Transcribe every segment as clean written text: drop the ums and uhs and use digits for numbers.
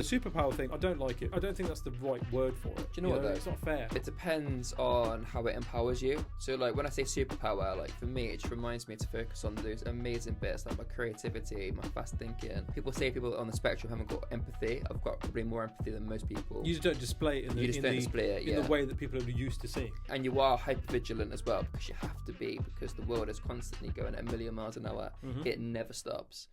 The superpower thing, I don't like it. I don't think that's the right word for it. Do you know what though? It's not fair. It depends on how it empowers you. So like when I say superpower, like for me, it just reminds me to focus on those amazing bits like my creativity, my fast thinking. People say people on the spectrum haven't got empathy. I've got probably more empathy than most people. You just don't display it in the way that people are used to seeing. And you are hyper vigilant as well, because you have to be, because the world is constantly going at 1,000,000 miles an hour. Mm-hmm. It never stops.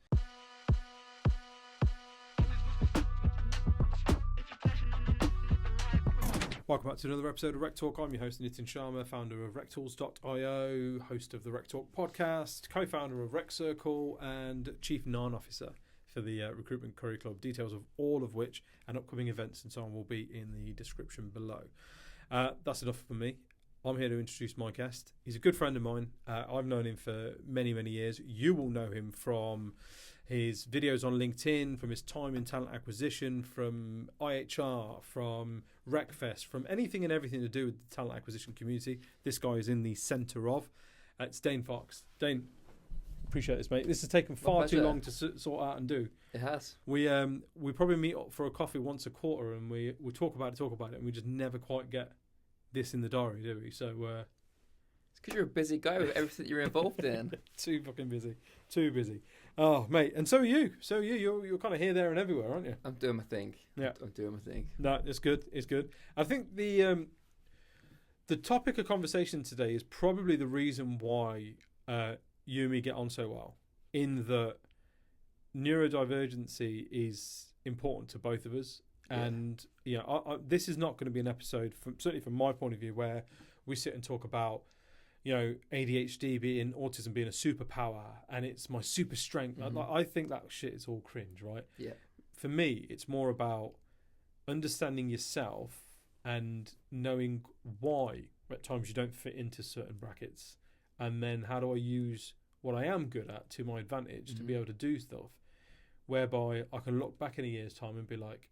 Welcome back to another episode of RecTalk. I'm your host, Nitin Sharma, founder of RecTools.io, host of the RecTalk podcast, co-founder of RecCircle, and chief non-officer for the Recruitment Curry Club. Details of all of which and upcoming events and so on will be in the description below. That's enough for me. I'm here to introduce my guest. He's a good friend of mine. I've known him for many, many years. You will know him from his videos on LinkedIn, from his time in talent acquisition, from IHR, from RecFest, from anything and everything to do with the talent acquisition community. This guy is in the centre of. It's Dane Fox. Dane, appreciate this, mate. This has taken far too long to sort out and do. It has. We probably meet up for a coffee once a quarter, and we talk about it, and we just never quite get this in the diary, do we? So it's because you're a busy guy with everything you're involved in. Too fucking busy. Too busy. Oh, mate, and so are you. You're kind of here, there, and everywhere, aren't you? I'm doing my thing. Yeah, I'm doing my thing. No, it's good. It's good. I think the topic of conversation today is probably the reason why you and me get on so well. In that neurodivergency is important to both of us, and this is not going to be an episode, certainly from my point of view, where we sit and talk about, ADHD being autism being a superpower and it's my super strength. Mm-hmm. I think that shit is all cringe, right? Yeah. For me, it's more about understanding yourself and knowing why at times you don't fit into certain brackets, and then how do I use what I am good at to my advantage to be able to do stuff whereby I can look back in a year's time and be like,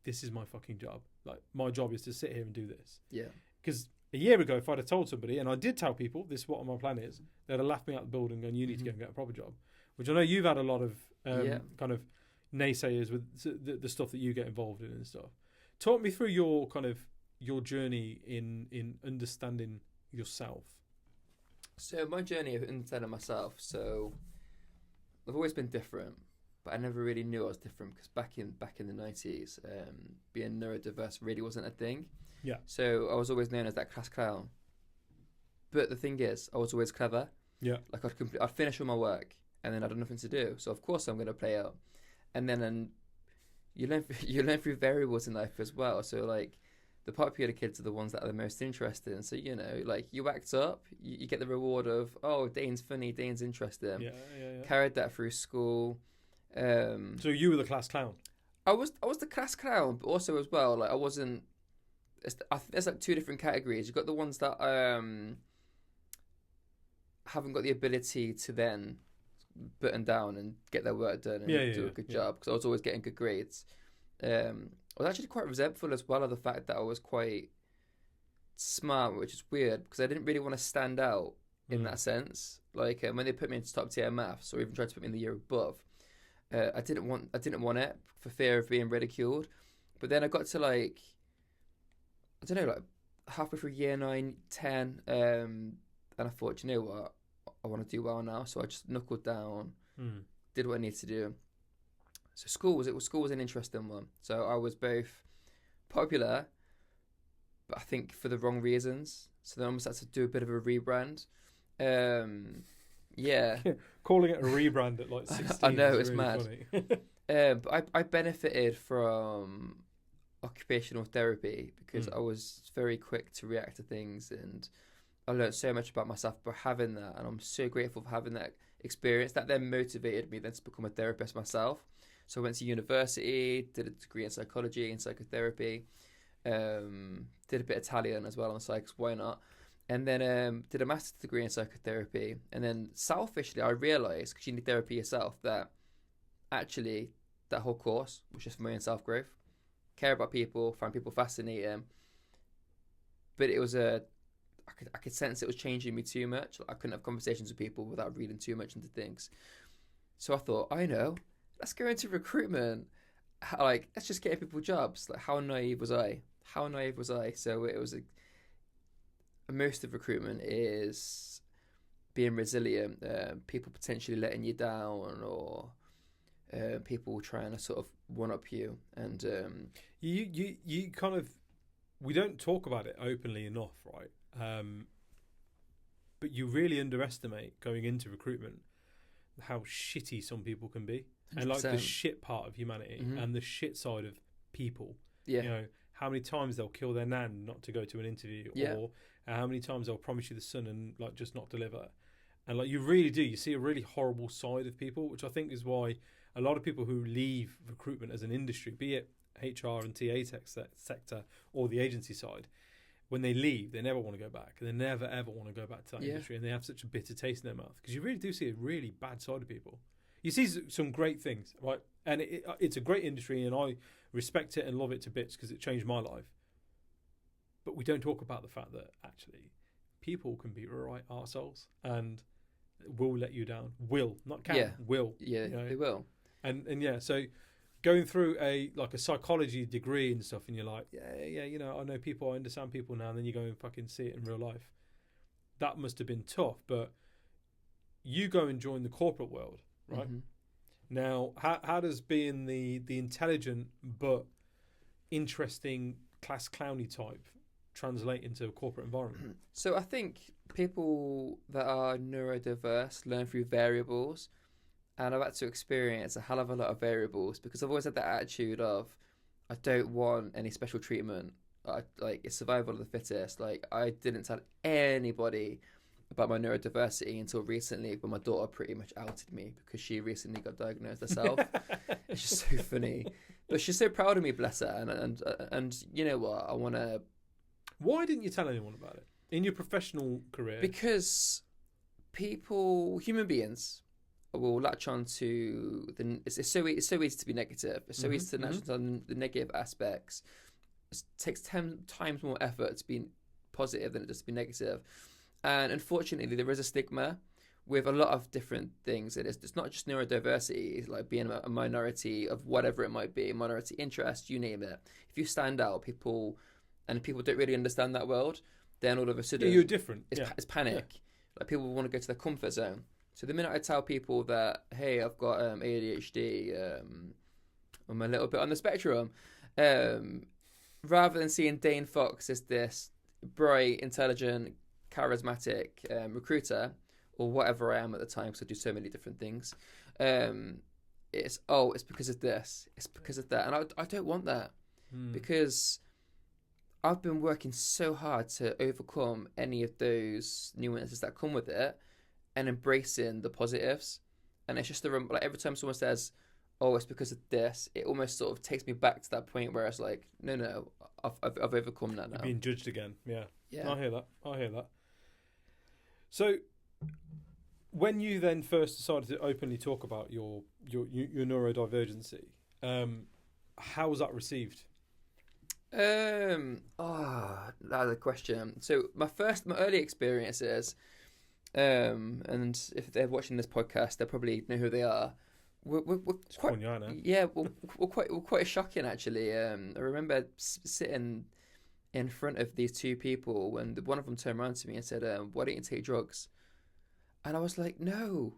this is my fucking job. Like, my job is to sit here and do this. Yeah. Because a year ago, if I'd have told somebody, and I did tell people this is what my plan is, they'd have laughed me out the building and you need to go and get a proper job. Which I know you've had a lot of kind of naysayers with the stuff that you get involved in and stuff. Talk me through your journey in understanding yourself. So my journey of understanding myself. So I've always been different, but I never really knew I was different because back in the 90s, being neurodiverse really wasn't a thing. Yeah. So I was always known as that class clown. But the thing is, I was always clever. Yeah. Like I'd finish all my work and then I'd have nothing to do. So of course I'm going to play out. And then you learn through variables in life as well. So like the popular kids are the ones that are the most interesting. So like you act up, you get the reward of, oh, Dane's funny, Dane's interesting. Yeah. Carried that through school. So you were the class clown. I was the class clown, but also as well, like I wasn't. I think there's like two different categories. You've got the ones that haven't got the ability to then button down and get their work done and do a good job, because I was always getting good grades. I was actually quite resentful as well of the fact that I was quite smart, which is weird because I didn't really want to stand out in that sense. Like when they put me into top tier maths or even tried to put me in the year above, I didn't want it for fear of being ridiculed. But then I got to like halfway through year 9, 10, and I thought, you know what, I want to do well now. So I just knuckled down, did what I needed to do. So school was an interesting one. So I was both popular, but I think for the wrong reasons. So then I almost had to do a bit of a rebrand. Yeah. Calling it a rebrand at like 16. I know, is it's really mad. But I benefited from occupational therapy because I was very quick to react to things, and I learned so much about myself by having that, and I'm so grateful for having that experience. That then motivated me then to become a therapist myself. So I went to university, did a degree in psychology and psychotherapy, did a bit of Italian as well on the side, 'cause why not? And then did a master's degree in psychotherapy. And then selfishly, I realised, because you need therapy yourself, that actually that whole course was just for my own self-growth. Care about people, find people fascinating. But it was I could sense it was changing me too much. I couldn't have conversations with people without reading too much into things. So I thought, I know, let's go into recruitment. like, let's just get people jobs. Like, how naive was I? How naive was I? So it was most of recruitment is being resilient, people potentially letting you down, or people trying to sort of one up you. And you kind of, we don't talk about it openly enough, right? But you really underestimate going into recruitment how shitty some people can be, 100%. And like the shit part of humanity, and the shit side of people. Yeah. You know, how many times they'll kill their nan not to go to an interview, or how many times they'll promise you the sun and like just not deliver. And like you really do, you see a really horrible side of people, which I think is why a lot of people who leave recruitment as an industry, be it HR and TA sector or the agency side, when they leave, they never want to go back. They never, ever want to go back to that industry, and they have such a bitter taste in their mouth, because you really do see a really bad side of people. You see some great things, right? And it's a great industry, and I respect it and love it to bits because it changed my life. But we don't talk about the fact that actually people can be right arseholes and will let you down. Will, not can, will. Yeah, you know? They will. And yeah, so going through a psychology degree and stuff, and you're like, yeah, you know, I know people, I understand people now, and then you go and fucking see it in real life. That must have been tough, but you go and join the corporate world, right? Now, how does being the intelligent but interesting class clowny type translate into a corporate environment? So I think people that are neurodiverse learn through variables. And I've had to experience a hell of a lot of variables, because I've always had that attitude of, I don't want any special treatment. Like, it's survival of the fittest. Like, I didn't tell anybody about my neurodiversity until recently, when my daughter pretty much outed me because she recently got diagnosed herself. It's just so funny. But she's so proud of me, bless her. And you know what? I want to... Why didn't you tell anyone about it in your professional career? Because people, human beings, will latch on to it's so easy to be negative. It's so easy to latch on the negative aspects. It takes 10 times more effort to be positive than it does to be negative. And unfortunately, there is a stigma with a lot of different things. It's not just neurodiversity. It's like being a minority of whatever it might be, minority interest, you name it. If you stand out, people don't really understand that world, then all of a sudden you're different. It's panic. Yeah. Like, people want to go to their comfort zone. So the minute I tell people that, hey, I've got ADHD, I'm a little bit on the spectrum, rather than seeing Dane Fox as this bright, intelligent, charismatic recruiter, or whatever I am at the time, because I do so many different things, it's because of this, it's because of that. And I don't want that, because I've been working so hard to overcome any of those nuances that come with it, and embracing the positives. And it's just like, every time someone says, oh, it's because of this, it almost sort of takes me back to that point where it's like, no, I've overcome that now. You're being judged again. Yeah. I hear that. So when you then first decided to openly talk about your neurodivergency, how was that received? That's a question. So my early experiences, and if they're watching this podcast, they probably know who they are. We're quite, we're quite shocking, actually. I remember sitting in front of these two people, and one of them turned around to me and said, "Why don't you take drugs?" And I was like, "No,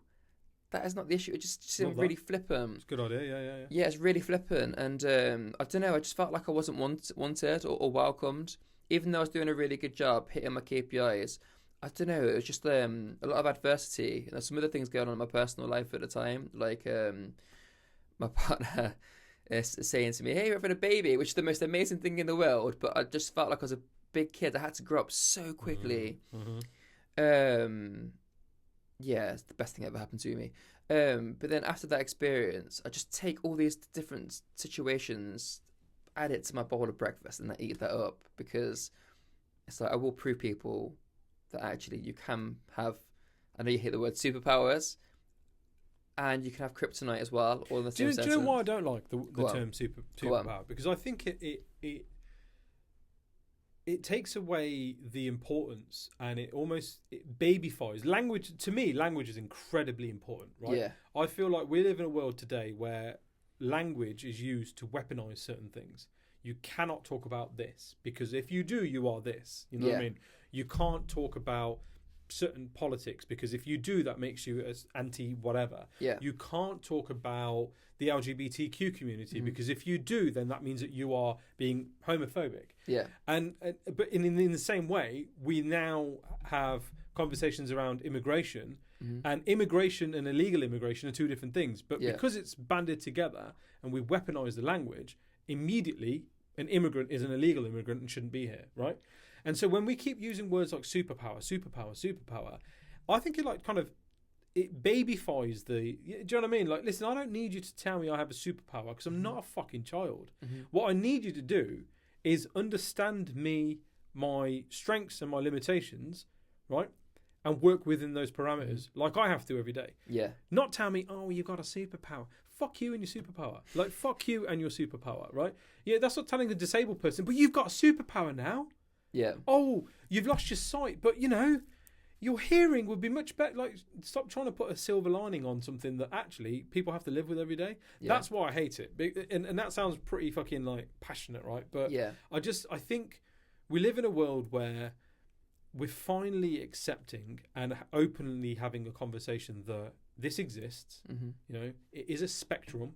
that is not the issue. It just seemed really flippant." It's a good idea. Yeah. Yeah, it's really flippant, and I don't know. I just felt like I wasn't wanted or welcomed, even though I was doing a really good job hitting my KPIs. I don't know, it was just a lot of adversity. And there's some other things going on in my personal life at the time, like my partner is saying to me, hey, we're having a baby, which is the most amazing thing in the world, but I just felt like I was a big kid. I had to grow up so quickly. Yeah, it's the best thing that ever happened to me. But then after that experience, I just take all these different situations, add it to my bowl of breakfast, and I eat that up, because it's like, I will prove people that actually you can have, I know you hate the word superpowers, and you can have kryptonite as well. All in the same sentence. Do you know why I don't like the term superpower? Because I think it takes away the importance, and it babyfies language. To me, language is incredibly important, right? Yeah. I feel like we live in a world today where language is used to weaponize certain things. You cannot talk about this because if you do, you are this. You know what I mean? You can't talk about certain politics because if you do, that makes you as anti whatever. Yeah. You can't talk about the LGBTQ community because if you do, then that means that you are being homophobic. Yeah. But in the same way, we now have conversations around immigration, and immigration and illegal immigration are two different things. But because it's banded together and we weaponize the language, immediately an immigrant is an illegal immigrant and shouldn't be here, right? And so when we keep using words like superpower, superpower, superpower, I think it babyfies the... Do you know what I mean? Like, listen, I don't need you to tell me I have a superpower because I'm not a fucking child. What I need you to do is understand me, my strengths and my limitations, right? And work within those parameters like I have to every day. Yeah. Not tell me, oh, you got a superpower. Fuck you and your superpower. Like, fuck you and your superpower, right? Yeah, that's not telling a disabled person, but you've got a superpower now. Yeah. Oh, you've lost your sight, but, you know, your hearing would be much better. Like, stop trying to put a silver lining on something that actually people have to live with every day. Yeah. That's why I hate it. And that sounds pretty fucking, like, passionate, right? But I think we live in a world where we're finally accepting and openly having a conversation that this exists. You know, it is a spectrum,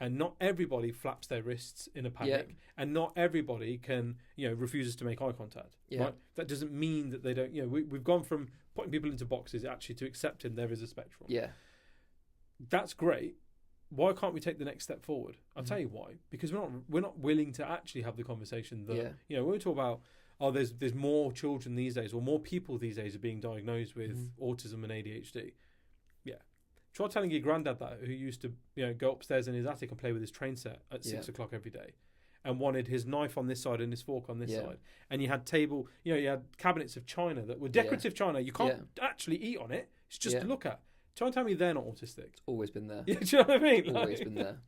and not everybody flaps their wrists in a panic, and not everybody can, you know, refuses to make eye contact. Right? That doesn't mean that they don't. You know, we've gone from putting people into boxes actually to accepting there is a spectrum. Yeah, that's great. Why can't we take the next step forward? I'll tell you why. Because we're not willing to actually have the conversation that you know, when we talk about, oh, there's more children these days, or more people these days are being diagnosed with autism and ADHD. Yeah. Try telling your granddad that, who used to, you know, go upstairs in his attic and play with his train set at 6 o'clock every day, and wanted his knife on this side and his fork on this side. And you had you had cabinets of china that were decorative china. You can't actually eat on it. It's just to look at. Try and tell me they're not autistic. It's always been there. Yeah, do you know what I mean? Always been there.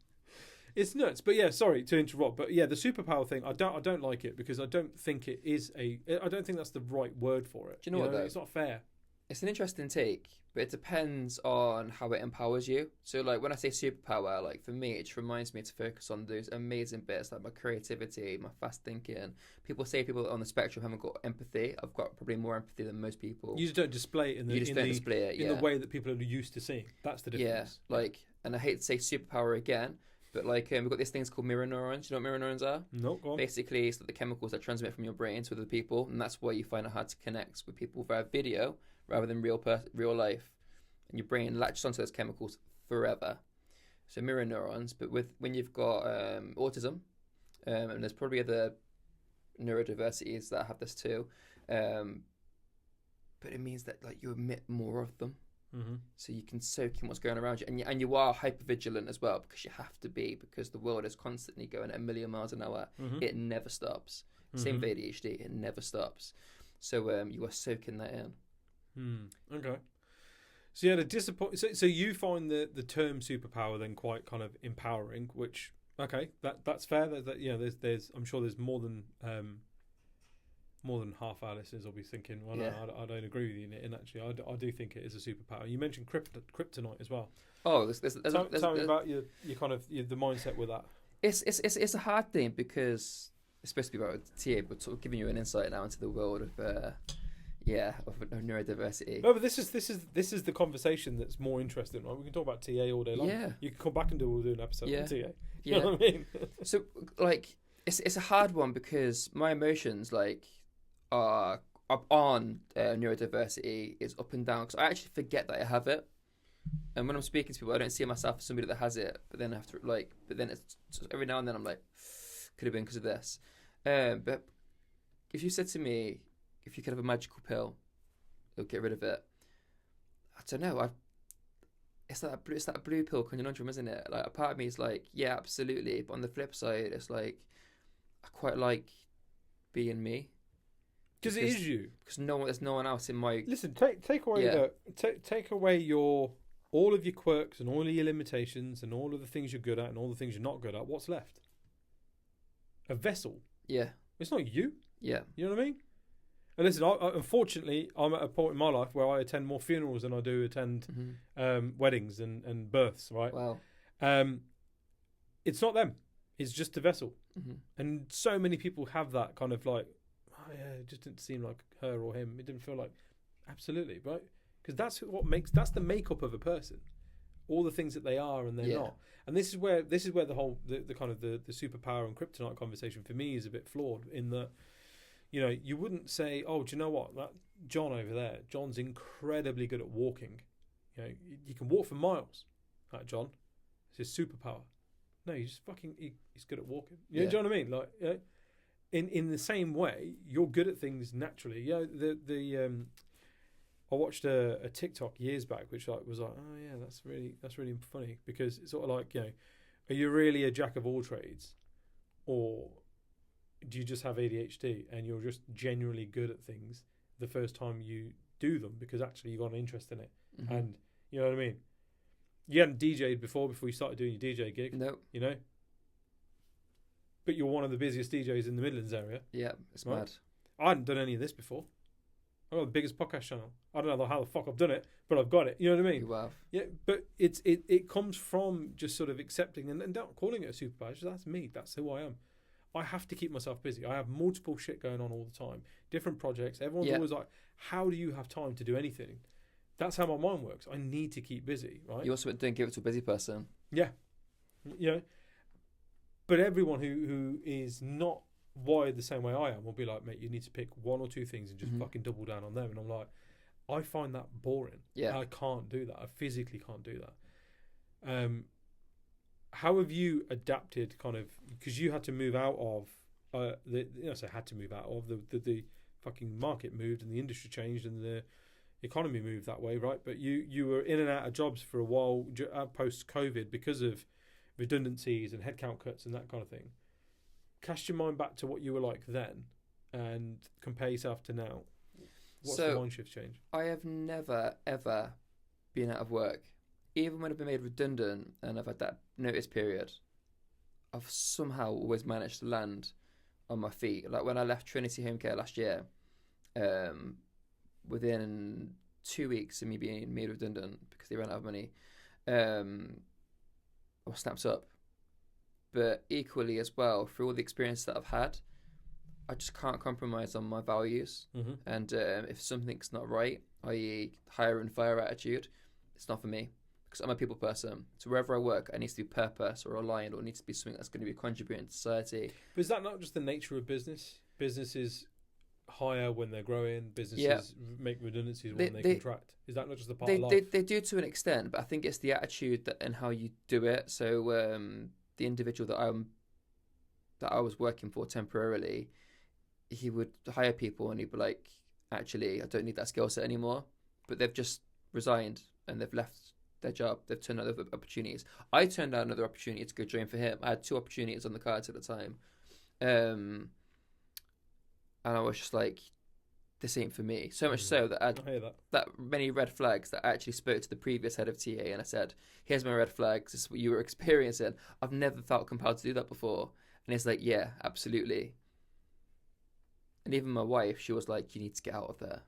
It's nuts. But yeah, sorry to interrupt. But yeah, the superpower thing, I don't like it because I don't think it is I don't think that's the right word for it. Do you know what though? It's not fair. It's an interesting take, but it depends on how it empowers you. So like when I say superpower, like for me, it just reminds me to focus on those amazing bits like my creativity, my fast thinking. People say people on the spectrum haven't got empathy. I've got probably more empathy than most people. You just don't display it in the way that people are used to seeing. That's the difference. Yeah, like, and I hate to say superpower again, but like we've got these things called mirror neurons. You know what mirror neurons are? No, go on. Basically, it's the chemicals that transmit from your brain to other people, and that's why you find it hard to connect with people via video rather than real life. And your brain latches onto those chemicals forever. So mirror neurons, but when you've got autism, and there's probably other neurodiversities that have this too, but it means that like you emit more of them. So you can soak in what's going around you, and you are hypervigilant as well because you have to be, because the world is constantly going at 1,000,000 miles an hour. It never stops. Same with ADHD, it never stops. So you are soaking that in. Okay. So yeah, so you find the term superpower then quite kind of empowering, which that's fair. That you know, there's I'm sure there's more than half our listeners will be thinking, well, no, I don't agree with you, and actually I do think it is a superpower. You mentioned Kryptonite as well. Oh, tell me about your kind of the mindset with that. It's a hard thing because it's supposed to be about TA, but sort of giving you an insight now into the world of neurodiversity. No, but this is the conversation that's more interesting, right? We can talk about TA all day long. Yeah. You can come back and we'll do an episode on TA. You know what I mean? So like it's a hard one because my emotions like are up on neurodiversity is up and down because I actually forget that I have it. And when I'm speaking to people, I don't see myself as somebody that has it. But then it's every now and then I'm like, could have been because of this. But if you said to me, if you could have a magical pill, it'll get rid of it. I don't know. It's that blue pill conundrum, isn't it? Like a part of me is like, yeah, absolutely. But on the flip side, it's like I quite like being me. Because it is you. Because there's no one else in my. Listen, take away take away all of your quirks and all of your limitations and all of the things you're good at and all the things you're not good at. What's left? A vessel. Yeah. It's not you. Yeah. You know what I mean? And listen, unfortunately, I'm at a point in my life where I attend more funerals than I do attend weddings and births, right? Wow. it's not them. It's just a vessel. Mm-hmm. And so many people have that kind of like, oh yeah, it just didn't seem like her or him. It didn't feel like, absolutely, right? Because that's that's the makeup of a person. All the things that they are and they're not. And this is where the whole the kind of the superpower and kryptonite conversation for me is a bit flawed in that, you know, you wouldn't say, oh, do you know what, that John over there, John's incredibly good at walking. You know, you can walk for miles. Like John, it's his superpower. No, he's good at walking. You know, do you know what I mean? Like, you know, in the same way, you're good at things naturally. You know, I watched a TikTok years back, which was like, oh yeah, that's really funny, because it's sort of like, you know, are you really a jack of all trades, or do you just have ADHD and you're just genuinely good at things the first time you do them because actually you got an interest in it? Mm-hmm. And you know what I mean? You hadn't DJ'd before you started doing your DJ gig. No. You know? But you're one of the busiest DJs in the Midlands area. Yeah, it's mad. I hadn't done any of this before. I've got the biggest podcast channel. I don't know how the fuck I've done it, but I've got it. You know what I mean? You have. Yeah, but it comes from just sort of accepting and not calling it a superpower. That's me. That's who I am. I have to keep myself busy. I have multiple shit going on all the time. Different projects. Everyone's always like, how do you have time to do anything? That's how my mind works. I need to keep busy, right? You also don't give it to a busy person. Yeah. You know, but everyone who is not wired the same way I am will be like, mate, you need to pick one or two things and just fucking double down on them. And I'm like, I find that boring. Yeah. I can't do that. I physically can't do that. How have you adapted kind of, because you had to move out of the fucking market moved and the industry changed and the economy moved that way, right? But you were in and out of jobs for a while post COVID because of redundancies and headcount cuts and that kind of thing. Cast your mind back to what you were like then and compare yourself to now. What's the mind shift change? I have never ever been out of work. Even when I've been made redundant and I've had that notice period, I've somehow always managed to land on my feet. Like when I left Trinity Home Care last year, within 2 weeks of me being made redundant because they ran out of money, I was snapped up. But equally as well, through all the experience that I've had, I just can't compromise on my values. Mm-hmm. And if something's not right, i.e. hire and fire attitude, it's not for me. Because I'm a people person. So wherever I work, I need to be purpose or aligned, or needs to be something that's going to be contributing to society. But is that not just the nature of business? Businesses hire when they're growing. Businesses make redundancies when they contract. Is that not just the part of life? They do to an extent, but I think it's the attitude and how you do it. So the individual that I was working for temporarily, he would hire people and he'd be like, actually, I don't need that skill set anymore. But they've just resigned and they've left their job. They've turned down other opportunities. I turned down another opportunity to go train for him. I had 2 opportunities on the cards at the time. And I was just like, this ain't for me. So much so that I hear that many red flags that I actually spoke to the previous head of TA and I said, here's my red flags. This is what you were experiencing. I've never felt compelled to do that before. And he's like, yeah, absolutely. And even my wife, she was like, you need to get out of there.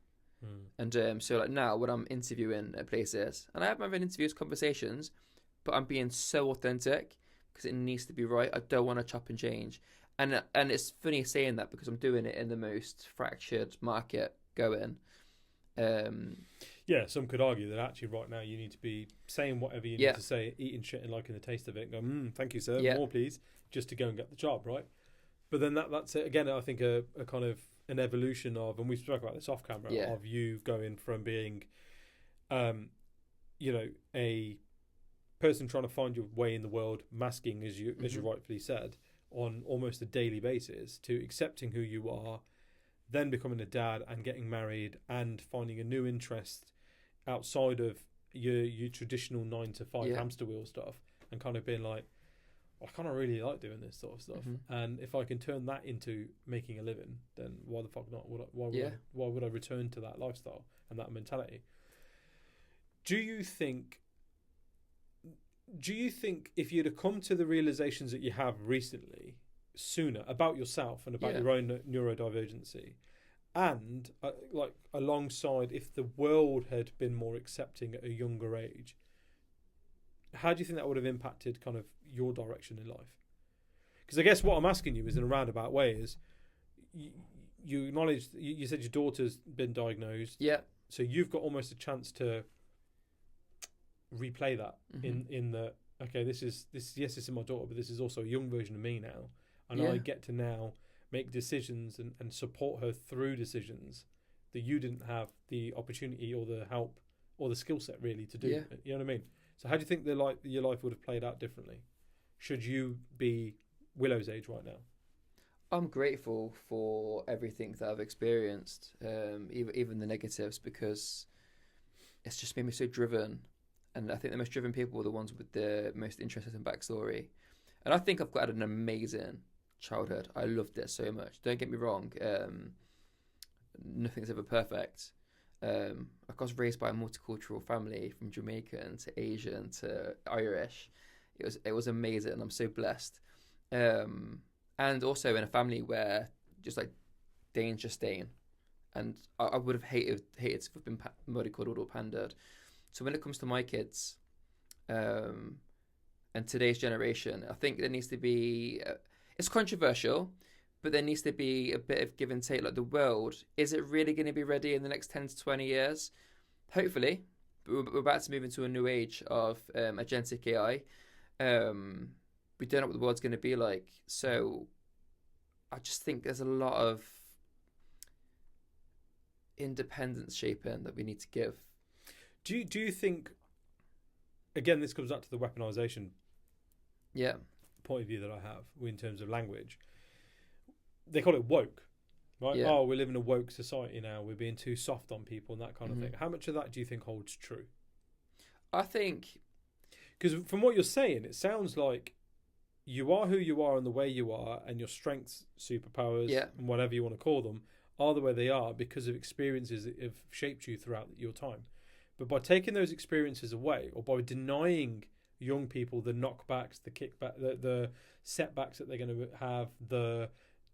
And so like now when I'm interviewing at places, and I have my own interviews, conversations, but I'm being so authentic because it needs to be right. I don't want to chop and change. And it's funny saying that because I'm doing it in the most fractured market going. Yeah, some could argue that actually right now you need to be saying whatever you need to say, eating shit and liking the taste of it, and go, thank you, sir, more please, just to go and get the job, right? But then that's it. Again, I think a kind of an evolution of, and we spoke about this off camera, of you going from being, you know, a person trying to find your way in the world, masking as you rightfully said, on almost a daily basis, to accepting who you are, then becoming a dad and getting married and finding a new interest outside of your traditional 9-to-5 hamster wheel stuff, and kind of being like, I kind of really like doing this sort of stuff, and if I can turn that into making a living, then why the fuck not? Why would I return to that lifestyle and that mentality? Do you think if you'd have come to the realizations that you have recently sooner about yourself and about your own neurodivergency, and like alongside if the world had been more accepting at a younger age, how do you think that would have impacted kind of your direction in life? Because I guess what I'm asking you is in a roundabout way is you acknowledge, you said your daughter's been diagnosed. Yeah. So you've got almost a chance to replay that in the, okay, this is yes, this is my daughter, but this is also a young version of me now. And I get to now make decisions and support her through decisions that you didn't have the opportunity or the help or the skill set really to do. You know what I mean? So how do you think your life would have played out differently should you be Willow's age right now? I'm grateful for everything that I've experienced, even the negatives, because it's just made me so driven. And I think the most driven people are the ones with the most interesting backstory. And I think I've got an amazing childhood. I loved it so much. Don't get me wrong. Nothing's ever perfect. I was raised by a multicultural family from Jamaican to Asian to Irish. It was amazing, and I'm so blessed. And also in a family where just like Dane's just Dane, and I would have hated to have been mollycoddled or pandered. So when it comes to my kids, and today's generation, I think there needs to be. It's controversial, but there needs to be a bit of give and take. Like the world, is it really going to be ready in the next 10 to 20 years? Hopefully, but we're about to move into a new age of agentic AI. We don't know what the world's going to be like. So I just think there's a lot of independence shaping that we need to give. Do you think, again, this comes back to the weaponization point of view that I have in terms of language. They call it woke, right? Yeah. Oh, we live in a woke society now. We're being too soft on people and that kind of thing. How much of that do you think holds true? I think... Because from what you're saying, it sounds like you are who you are and the way you are, and your strengths, superpowers, and whatever you want to call them, are the way they are because of experiences that have shaped you throughout your time. But by taking those experiences away, or by denying young people the knockbacks, the kickback, the setbacks that they're going to have, the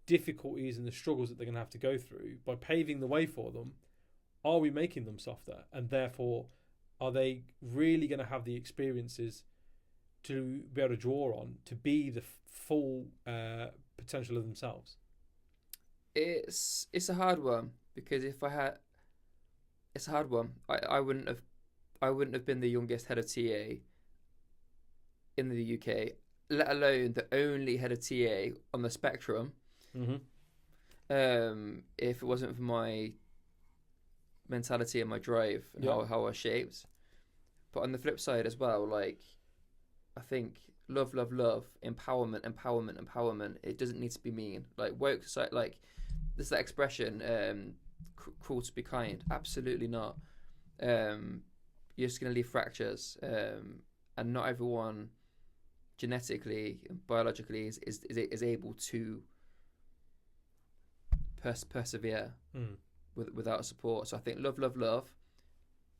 difficulties and the struggles that they're going to have to go through, by paving the way for them, are we making them softer? And therefore, are they really going to have the experiences to be able to draw on to be the full potential of themselves? It's a hard one, because if I had... It's a hard one. I wouldn't have been the youngest head of TA in the UK, let alone the only head of TA on the spectrum. If it wasn't for my mentality and my drive and how I was shaped. But on the flip side as well, like, I think love, empowerment. It doesn't need to be mean. Like woke society, like there's that expression, cruel to be kind. Absolutely not. You're just going to leave fractures, and not everyone genetically and biologically is able to persevere without support. So I think love,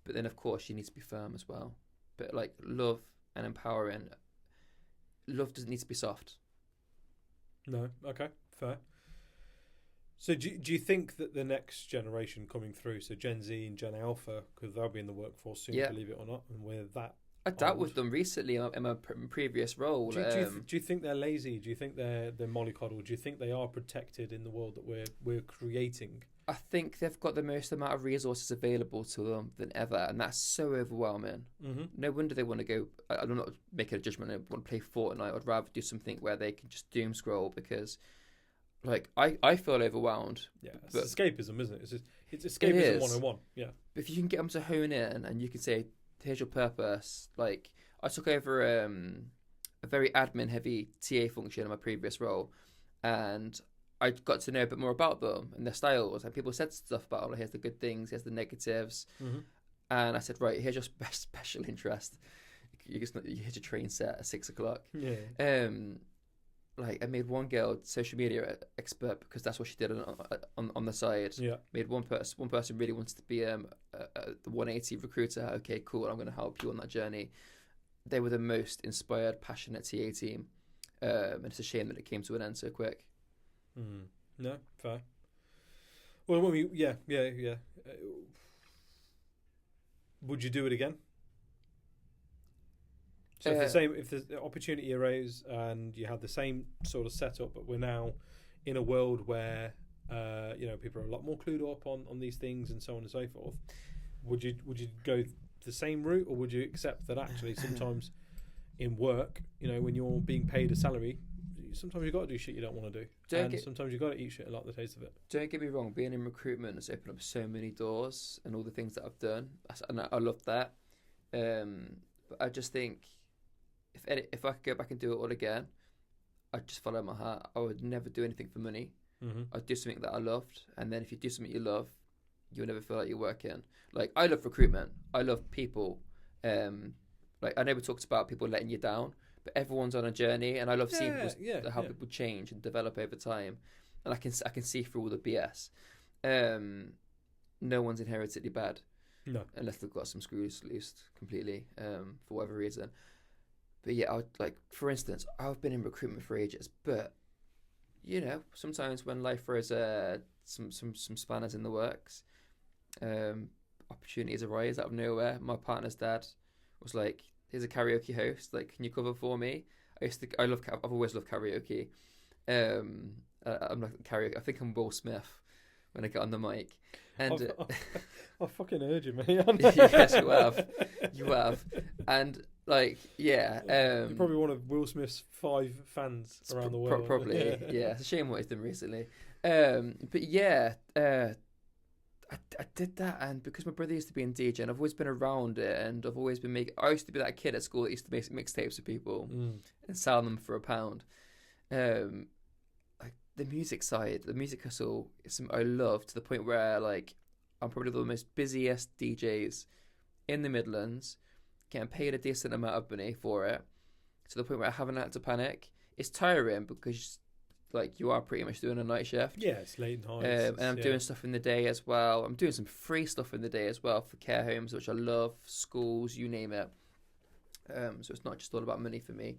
but then of course you need to be firm as well. But like love and empowering, love doesn't need to be soft. No, okay, fair. So do you think that the next generation coming through, so Gen Z and Gen Alpha, because they'll be in the workforce soon, believe it or not, and we're that I dealt with them recently in my previous role. Do you think they're lazy? Do you think they're mollycoddled? Do you think they are protected in the world that we're creating? I think they've got the most amount of resources available to them than ever, and that's so overwhelming. No wonder they want to go... I'm not making a judgment. I want to play Fortnite. I'd rather do something where they can just doom scroll, because... Like, I feel overwhelmed. Yeah, it's escapism, isn't it? It's escapism 101. Yeah. If you can get them to hone in and you can say, here's your purpose. Like, I took over a very admin-heavy TA function in my previous role, and I got to know a bit more about them and their styles. And people said stuff about, like, here's the good things, here's the negatives. And I said, right, here's your special interest. You hit your train set at 6 o'clock. Yeah. Like, I made one girl social media expert because that's what she did on the side. Yeah. Made one person really wanted to be the 180 recruiter. Okay, cool. I'm going to help you on that journey. They were the most inspired, passionate TA team. And it's a shame that it came to an end so quick. No, fair. Well, would you do it again? So if the opportunity arose and you had the same sort of setup, but we're now in a world where people are a lot more clued up on these things and so on and so forth, would you go the same route, or would you accept that actually sometimes in work, when you're being paid a salary, sometimes you've got to do shit you don't want to do, and sometimes you've got to eat shit and like the taste of it. Don't get me wrong, being in recruitment has opened up so many doors, and all the things that I've done, and I love that. But I just think if I could go back and do it all again, I'd just follow my heart. I would never do anything for money. Mm-hmm. I'd do something that I loved, and then if you do something you love, you'll never feel like you're working. Like, I love recruitment. I love people. Like, I know we talked about people letting you down, but everyone's on a journey, and I love seeing how people change and develop over time, and I can see through all the BS. No one's inherently bad, no, unless they've got some screws loose completely, for whatever reason. But yeah, for instance, I've been in recruitment for ages, but sometimes when life throws some spanners in the works, opportunities arise out of nowhere. My partner's dad was like, "Here's a karaoke host. Like, can you cover for me?" I've always loved karaoke. I'm like karaoke. I think I'm Will Smith when I get on the mic. And I fucking heard you, mate. Yes, you have. And you're probably one of Will Smith's 5 fans around the world. Probably, yeah. It's a shame what he's done recently. But yeah, I did that, and because my brother used to be in DJ, and I've always been around it, and I've always been I used to be that kid at school that used to make mixtapes with people and sell them for £1. The music side, the music hustle is something I love, to the point where I'm probably the most busiest DJs in the Midlands, getting paid a decent amount of money for it, to the point where I haven't had to panic. It's tiring because you are pretty much doing a night shift. Yeah, it's late nights. And I'm doing stuff in the day as well. I'm doing some free stuff in the day as well for care homes, which I love, schools, you name it. So it's not just all about money for me.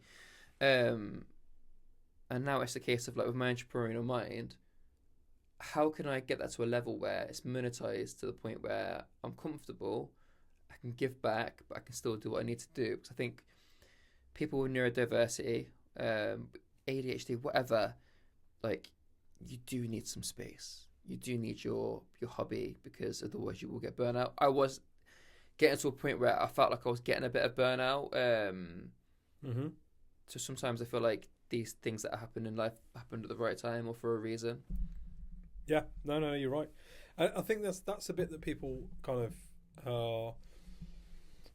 And now it's a case of with my entrepreneurial mind, how can I get that to a level where it's monetized to the point where I'm comfortable, I can give back, but I can still do what I need to do? Because I think people with neurodiversity, ADHD, whatever, you do need some space. You do need your hobby, because otherwise you will get burnout. I was getting to a point where I felt like I was getting a bit of burnout. So sometimes I feel like these things that happen in life happened at the right time or for a reason. Yeah, no, you're right. I think that's a bit that people kind of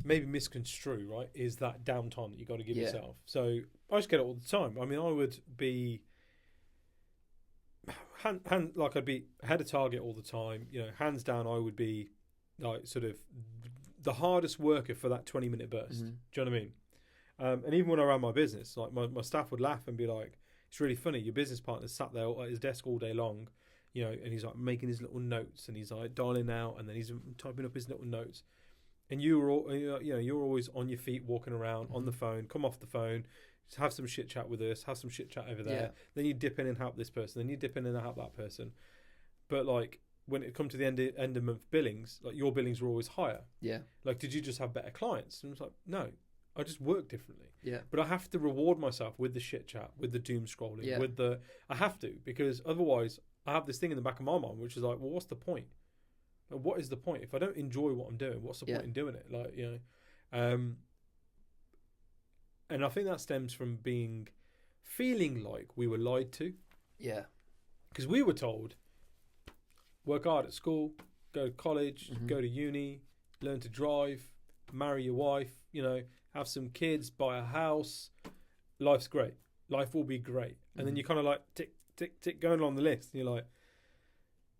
maybe misconstrue, right? Is that downtime that you got to give yourself. So I just get it all the time. I mean, I would be I'd be ahead of target all the time. Hands down, I would be sort of the hardest worker for that 20-minute burst. Do you know what I mean? And even when I ran my business, my staff would laugh and be like, "It's really funny. Your business partner's sat there at his desk all day long, and he's making his little notes, and he's dialing out, and then he's typing up his little notes. And you're always on your feet, walking around on the phone. Come off the phone, just have some shit chat with us, have some shit chat over there. Yeah. Then you dip in and help this person. Then you dip in and help that person. But when it comes to the end of month billings, your billings were always higher. Yeah. Did you just have better clients? And I was no. I just work differently. Yeah. But I have to reward myself with the shit chat, with the doom scrolling, I have to, because otherwise I have this thing in the back of my mind which is what's the point? What is the point? If I don't enjoy what I'm doing, what's the point in doing it? And I think that stems from feeling like we were lied to. Yeah. Because we were told, work hard at school, go to college, go to uni, learn to drive, marry your wife, have some kids, buy a house. Life's great. Life will be great. And then you kind of tick, tick, tick, going along the list. And you're like,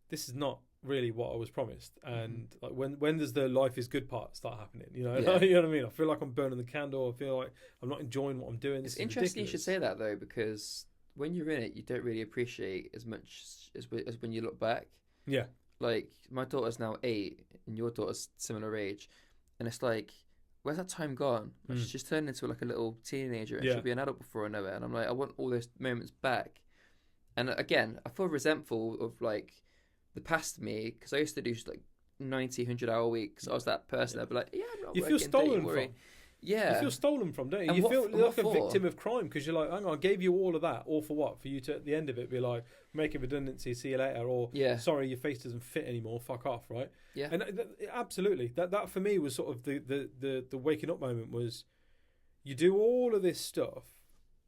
this is not really what I was promised. And when does the life is good part start happening? You know what I mean? I feel like I'm burning the candle. I feel like I'm not enjoying what I'm doing. It's interesting you should say that, though, because when you're in it, you don't really appreciate as much as when you look back. Yeah. My daughter's now 8 and your daughter's similar age. And it's where's that time gone? She's just turned into a little teenager, and she'll be an adult before I know it. And I'm I want all those moments back. And again, I feel resentful of the past me, because I used to do 90, 100-hour weeks. I was that person. I'd be I'm not you working. feel stolen from. Yeah. You feel stolen from, don't you? And You what feel f- like what a for? victim of crime because you're like, hang on, I gave you all of that, all for what? For you to at the end of it be like, make a redundancy, see you later, or Yeah. sorry, your face doesn't fit anymore, fuck off, right? Yeah. And absolutely, that for me was sort of the waking up moment was, you do all of this stuff,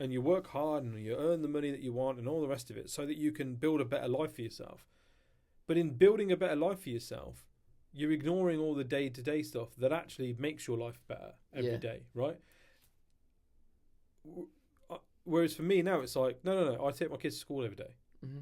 and you work hard and you earn the money that you want and all the rest of it, so that you can build a better life for yourself. But in building a better life for yourself, you're ignoring all the day-to-day stuff that actually makes your life better every day, right? Whereas for me now, it's like, no. I take my kids to school every day. Mm-hmm.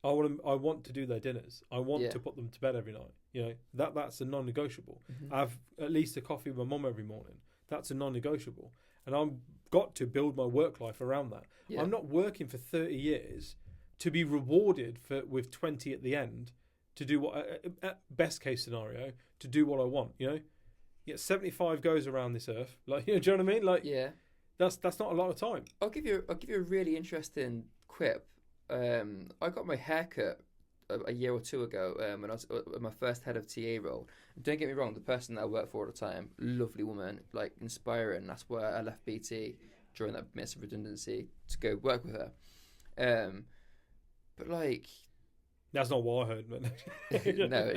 I want to do their dinners. I want Yeah. to put them to bed every night. You know, that's a non-negotiable. Mm-hmm. I have at least a coffee with my mum every morning. That's a non-negotiable. And I've got to build my work life around that. Yeah. I'm not working for 30 years to be rewarded with 20 at the end to do what, at best case scenario, to do what I want, you know? You get 75 goes around this earth. Like, you know, do you know what I mean? Like, Yeah. that's not a lot of time. I'll give you a really interesting quip. I got my haircut a year or two ago when I was my first head of TA role. Don't get me wrong, the person that I worked for all the time, lovely woman, like inspiring. That's why I left BT during that midst of redundancy to go work with her. But like, that's not what I heard, man. no,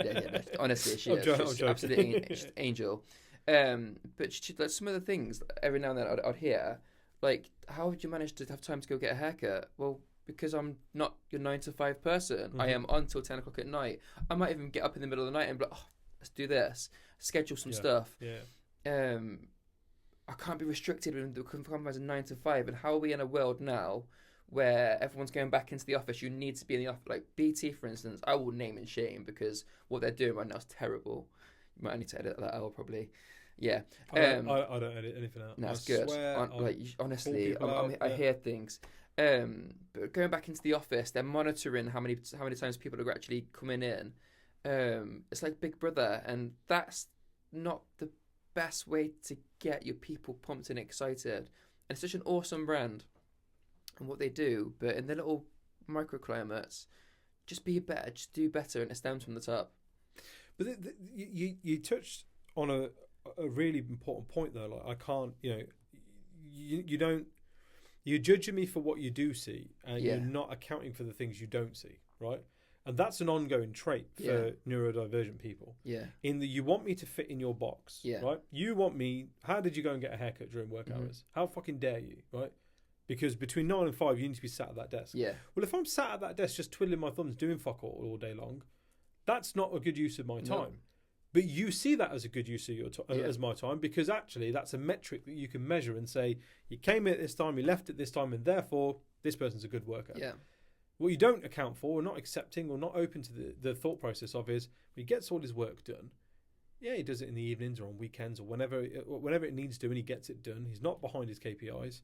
honestly, she's absolutely she's an angel. But like some of the things every now and then I'd hear, like, how did you manage to have time to go get a haircut? Well, because I'm not your 9 to 5 person. Mm-hmm. I am until 10 o'clock at night. I might even get up in the middle of the night and be like, oh, let's do this. Schedule some stuff. Yeah. I can't be restricted with the compromise of 9 to 5. And how are we in a world now where everyone's going back into the office? You need to be in the office. Like BT, for instance, I will name and shame because what they're doing right now is terrible. You might need to edit that out probably. Yeah. I don't edit anything out. No, it's good. Honestly, I hear things. But going back into the office, they're monitoring how many times people are actually coming in. It's like Big Brother, and that's not the best way to get your people pumped and excited. And it's such an awesome brand and what they do, but in the little microclimates, just be better, just do better, and it stems from the top. But you touched on a really important point though. Like, I can't, you don't. You're judging me for what you do see, and you're not accounting for the things you don't see, right? And that's an ongoing trait for neurodivergent people. Yeah. In that you want me to fit in your box, right? You want me. How did you go and get a haircut during work hours? How fucking dare you, right? Because between 9 and 5, you need to be sat at that desk. Yeah. Well, if I'm sat at that desk just twiddling my thumbs, doing fuck all day long, that's not a good use of my time. No. But you see that as a good use of your as my time, because actually that's a metric that you can measure and say, you came in at this time, you left at this time, and therefore this person's a good worker. Yeah. What you don't account for, or not accepting, or not open to the thought process of is, he gets all his work done. Yeah, he does it in the evenings or on weekends or whenever it needs to, and he gets it done. He's not behind his KPIs.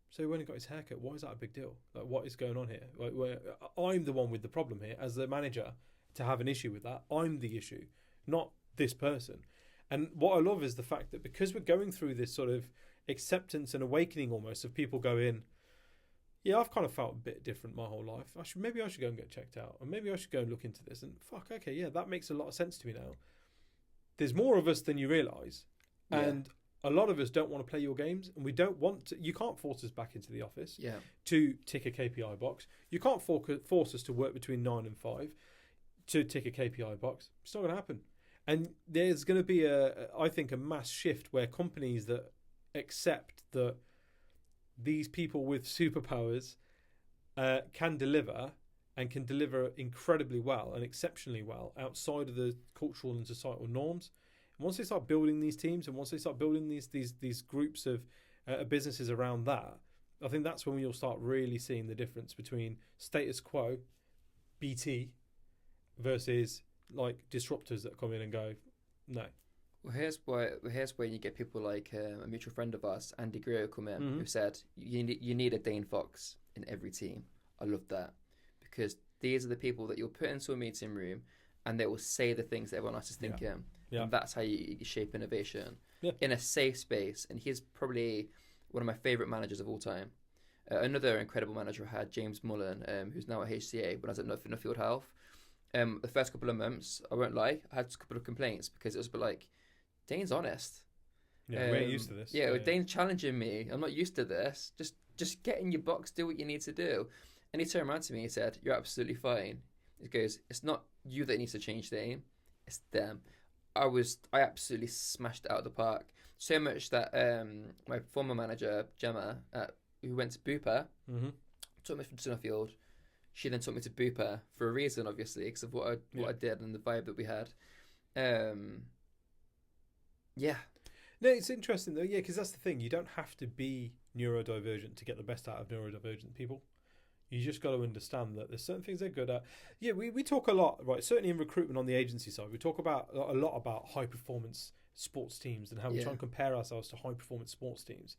So he went and got his haircut. Why is that a big deal? Like, what is going on here? Like, I'm the one with the problem here as the manager to have an issue with that. I'm the issue, not this person. And what I love is the fact that because we're going through this sort of acceptance and awakening almost of people going, yeah, I've kind of felt a bit different my whole life. Maybe I should go and get checked out, or maybe I should go and look into this. And fuck, okay, yeah, that makes a lot of sense to me now. There's more of us than you realise, and a lot of us don't want to play your games, and we don't want to. You can't force us back into the office to tick a KPI box. You can't force us to work between 9 and 5 to tick a KPI box. It's not going to happen. And there's going to be I think, a mass shift where companies that accept that these people with superpowers can deliver incredibly well and exceptionally well outside of the cultural and societal norms. And once they start building these teams, and once they start building these groups of businesses around that, I think that's when you'll start really seeing the difference between status quo, BT, versus like disruptors that come in and go, no. Well, here's where you get people like a mutual friend of ours, Andy Greer, come in, who said you need a Dane Fox in every team. I love that, because these are the people that you'll put into a meeting room and they will say the things that everyone else is thinking. Yeah. And that's how you shape innovation in a safe space. And he's probably one of my favourite managers of all time. Another incredible manager I had, James Mullen, who's now at HCA, when I was at Nuffield Health. The first couple of months, I won't lie, I had a couple of complaints because it was a bit like, Dane's honest. Yeah, we ain't used to this. Yeah, with Dane challenging me, I'm not used to this. Just get in your box, do what you need to do. And he turned around to me and said, "You're absolutely fine." He goes, "It's not you that needs to change the aim, it's them." I absolutely smashed it out of the park. So much that my former manager, Gemma, who went to Bupa, took me from Sunderfield. She then took me to Bupa for a reason, obviously, because of what I did and the vibe that we had. Yeah. No, it's interesting though, yeah, because that's the thing. You don't have to be neurodivergent to get the best out of neurodivergent people. You just got to understand that there's certain things they're good at. Yeah, we talk a lot, right? Certainly in recruitment on the agency side, we talk about a lot about high performance sports teams and how we try and compare ourselves to high performance sports teams.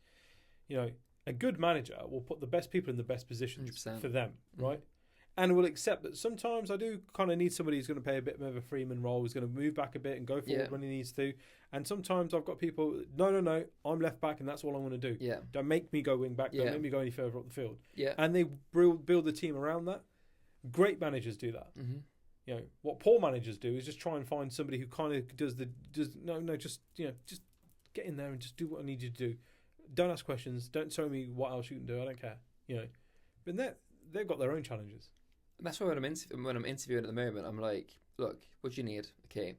You know, a good manager will put the best people in the best positions 100%. For them, right? And will accept that sometimes I do kind of need somebody who's going to play a bit of a Freeman role, who's going to move back a bit and go forward when he needs to. And sometimes I've got people, no, I'm left back and that's all I'm going to do. Yeah. Don't make me go wing back. Don't make me go any further up the field. Yeah. And they build the team around that. Great managers do that. Mm-hmm. You know, what poor managers do is just try and find somebody who kind of just get in there and just do what I need you to do. Don't ask questions. Don't tell me what else you can do. I don't care. You know, but they've got their own challenges. That's why when I'm interviewing at the moment, I'm like, look, what do you need? Okay,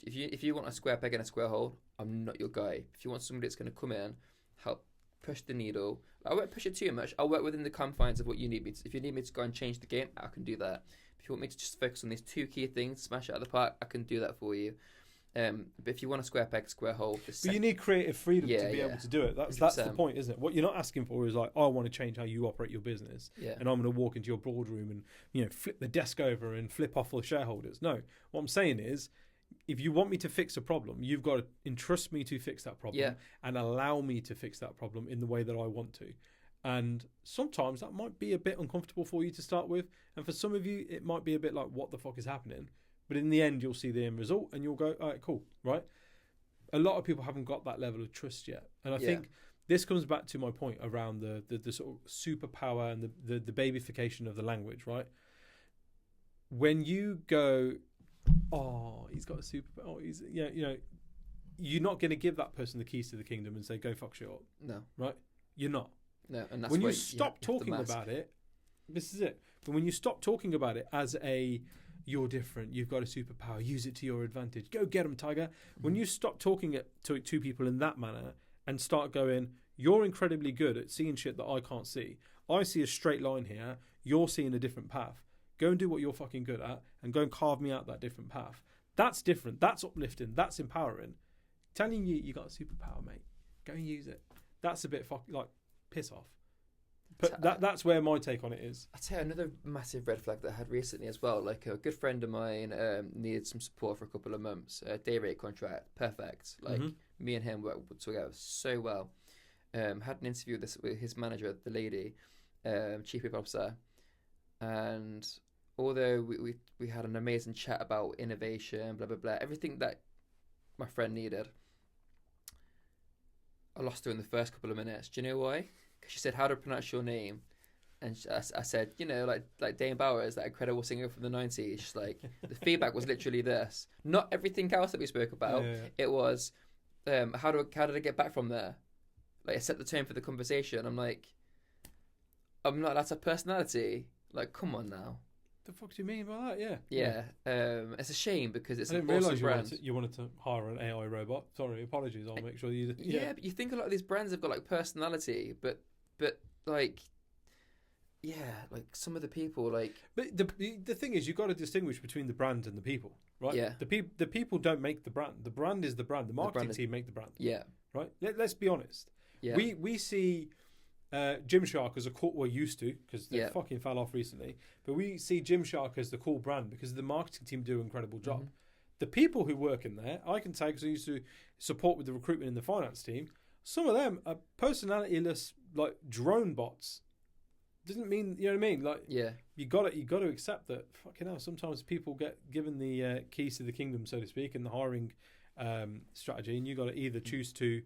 if you want a square peg in a square hole, I'm not your guy. If you want somebody that's going to come in, help push the needle, I won't push it too much. I'll work within the confines of what you need me to. If you need me to go and change the game, I can do that. If you want me to just focus on these two key things, smash it out of the park, I can do that for you. But if you want a square peg, square hole, but you need creative freedom to be able to do it. That's 100%. the point, isn't it? What you're not asking for is like, I want to change how you operate your business, and I'm going to walk into your boardroom and flip the desk over and flip off all the shareholders. No, what I'm saying is, if you want me to fix a problem, you've got to entrust me to fix that problem and allow me to fix that problem in the way that I want to. And sometimes that might be a bit uncomfortable for you to start with, and for some of you, it might be a bit like, what the fuck is happening? But in the end, you'll see the end result and you'll go, all right, cool, right? A lot of people haven't got that level of trust yet. And I think this comes back to my point around the sort of superpower and the babyfication of the language, right? When you go, oh, he's got a superpower, oh, he's, you're not going to give that person the keys to the kingdom and say, go fuck shit up. No. Right? You're not. No. And that's when you stop talking about it, this is it. But when you stop talking about it as you're different, you've got a superpower, use it to your advantage, go get them, Tiger. When you stop talking to people in that manner and start going, you're incredibly good at seeing shit that I can't see. I see a straight line here, you're seeing a different path. Go and do what you're fucking good at and go and carve me out that different path. That's different, that's uplifting, that's empowering. Telling you got a superpower, mate, go and use it. That's a bit piss off. But that's where my take on it is. I'd say another massive red flag that I had recently as well. Like a good friend of mine needed some support for a couple of months. Day rate contract, perfect. Like me and him worked together so well. Had an interview with his manager, the lady, chief people officer, and although we had an amazing chat about innovation, blah blah blah, everything that my friend needed, I lost her in the first couple of minutes. Do you know why? She said, "How to pronounce your name?" And I said, like Dane Bowers, that incredible singer from the 90s. She's like, the feedback was literally this. Not everything else that we spoke about. Yeah. It was, how did I get back from there? Like, it set the tone for the conversation. I'm like, that's a personality. Like, come on now. The fuck do you mean by that? Yeah. Yeah. It's a shame because it's an awesome brand. You wanted to hire an AI robot. Sorry, apologies. I'll make sure you... Yeah, but you think a lot of these brands have got, like, personality, but like... Yeah, like some of the people, like... But the thing is, you've got to distinguish between the brand and the people, right? Yeah. The people don't make the brand. The brand is the brand. The marketing team make the brand. Yeah. Right? Let's be honest. Yeah. We see Gymshark as a cool... Well, used to, because they fucking fell off recently. But we see Gymshark as the cool brand because the marketing team do an incredible job. The people who work in there, I can say, because I used to support with the recruitment in the finance team, some of them are personality-less, like, drone bots. Doesn't mean, you know what I mean? Like, you got to accept that. Fucking hell, sometimes people get given the keys to the kingdom, so to speak, in the hiring strategy, and you got to either choose to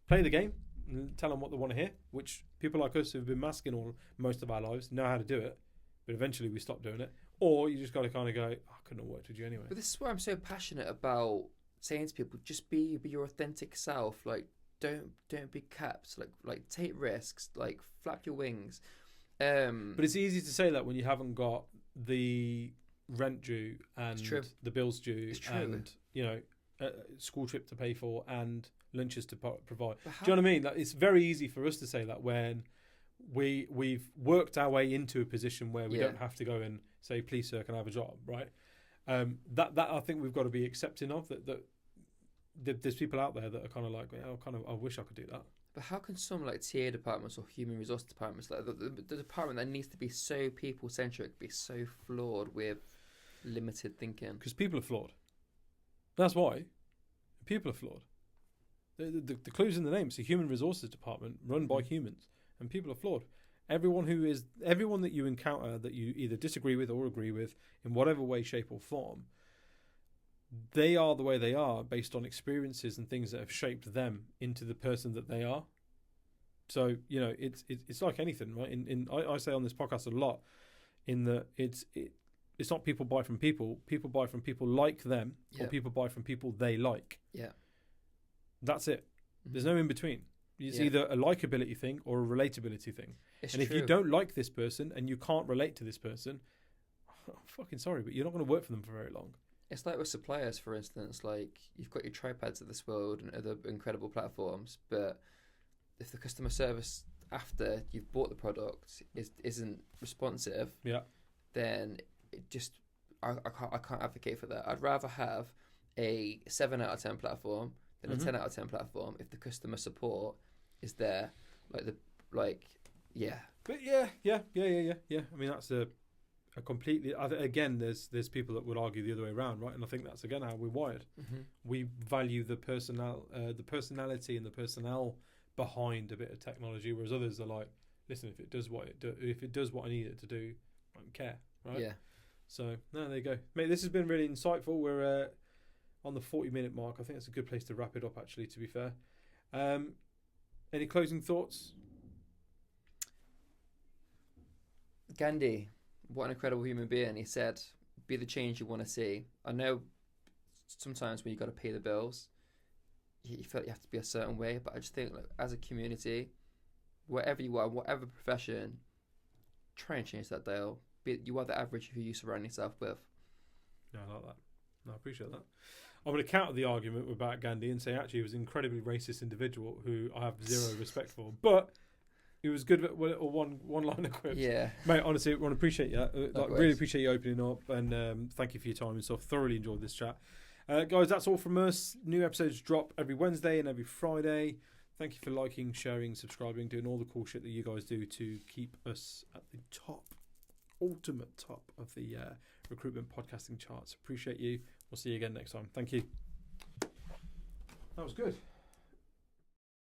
play the game and tell them what they want to hear, which people like us who've been masking most of our lives know how to do it, but eventually we stop doing it. Or you just got to kind of go, I couldn't have worked with you anyway. But this is why I'm so passionate about saying to people, just be your authentic self. Like, don't be capped. Like take risks. Like flap your wings. But it's easy to say that when you haven't got the rent due and the bills due and school trip to pay for and lunches to provide. Do you know what I mean? That it's very easy for us to say that when we've worked our way into a position where we don't have to go and say, please sir, can I have a job, right? That I think we've got to be accepting of that there's people out there that are kind of like, I wish I could do that. But how can some like TA departments or human resource departments, like the department that needs to be so people centric, be so flawed with limited thinking? Because people are flawed. That's why people are flawed. The clue's in the name. It's a human resources department run by humans, and people are flawed. Everyone that you encounter that you either disagree with or agree with in whatever way, shape, or form, they are the way they are based on experiences and things that have shaped them into the person that they are. So it's like anything, right? I say on this podcast a lot, in that it's not people buy from people. People buy from people like them, or people buy from people they like. Yeah, that's it. There's no in between. It's either a likability thing or a relatability thing. It's and true. if you don't like this person and you can't relate to this person, I'm fucking sorry, but you're not going to work for them for very long. It's like with suppliers, for instance. Like you've got your tripads of this world and other incredible platforms, but if the customer service after you've bought the product isn't responsive, then it just I can't advocate for that. I'd rather have a 7 out of 10 platform than a 10 out of 10 platform if the customer support is there. But yeah. I mean, that's a completely. Again, there's people that would argue the other way around, right? And I think that's again how we're wired. We value the personality and the personnel behind a bit of technology, whereas others are like, listen, if it does what I need it to do, I don't care, right? Yeah. So no, there you go, mate. This has been really insightful. We're on the 40-minute mark. I think it's a good place to wrap it up, actually, to be fair. Any closing thoughts? Gandhi, what an incredible human being. He said, be the change you want to see. I know sometimes when you got to pay the bills, you feel like you have to be a certain way, but I just think as a community, wherever you are, whatever profession, try and change that dial. You are the average of who you surround yourself with. Yeah, I like that. No, I appreciate that. I'm going to counter the argument about Gandhi and say actually he was an incredibly racist individual who I have zero respect for, but he was good at one-liner quips. Yeah, mate. Honestly, I want to appreciate you. Really appreciate you opening up, and thank you for your time and stuff. Thoroughly enjoyed this chat, guys. That's all from us. New episodes drop every Wednesday and every Friday. Thank you for liking, sharing, subscribing, doing all the cool shit that you guys do to keep us at the ultimate top of the recruitment podcasting charts. Appreciate you. We'll see you again next time. Thank you. That was good.